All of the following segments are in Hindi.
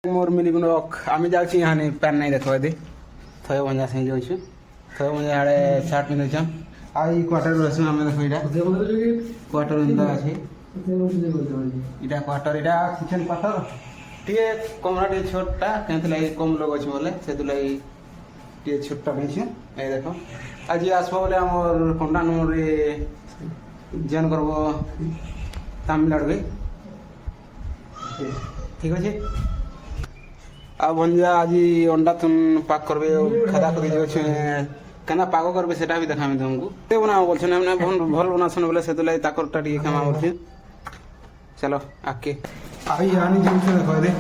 मोर मिली गुणक आम जाऊँ यहाँ पैन नहीं देख दे थय भंजा से जाऊँ थय भंजा आड़े सार्ट पिंधुछन आई क्वार्टर रसु आम देख यहाँ क्वार्टर एंता अच्छे इटा क्वार्टर इटा किचन क्वार्टर टे कमरा टे छोटा कहीं कम लोग अच्छे बोले से टे छोटा नहीं ये देख आज आसब बोले आम कंडा नंबर जॉइन करब तमिलनाडु ठीक अच्छे आ भंजा आज अंडा तुम पाक करबे खादा कर केना पाक करबे सेटा भी देखामे तुमको ते बना बोलछन हमने भल बनासन बोले से तलाई ताकरटा टी खामा बोलछे चलो आके आई रानी जिनसे देखो दे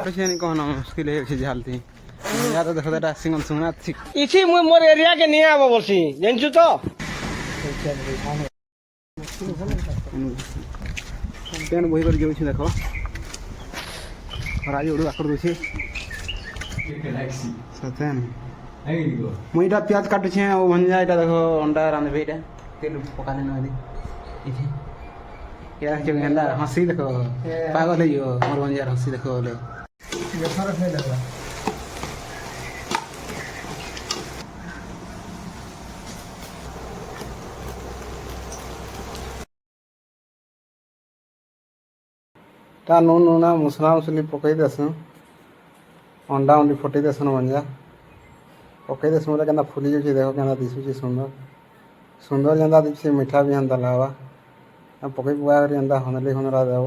कैसे नहीं कहना मुश्किल है झालती या तो देखो दा सिंगल सुना इसी मोर एरिया के नहीं आबो बोलसी जानछु तो पेन बही कर जाऊँ देख राजी उड़ आकर दूसरी सत्य मुझे प्याज काटुचे वो भंजा यहाँ देख अंडा रांधे यहाँ तेल पका देना हसी देख पागल हो मोर भंजार हसी देख बोले ता नून नूना मसला मसली पकई देसु अंडा अंडी फटई देसन भंजा पकई देस बोले क्या फुली जाऊँ देख क्या दिशुचे सुंदर सुंदर जेंदा दिशे मीठा भी एंता लगा पकई पुआ कर एंता हनली हनरा देव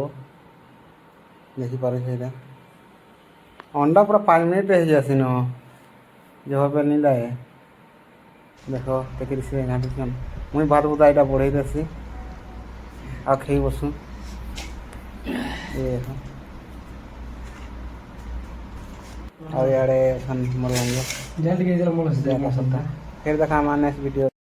देखिपारे अंडा पूरा 5 मिनट रह जासी न जब पे नहीं लाए देख तेकरी से घाटी मुई भात बुता यहाँ बढ़ई देसी आ खाई बसु ये और यारे मोर फिर देखा नेक्स्ट वीडियो।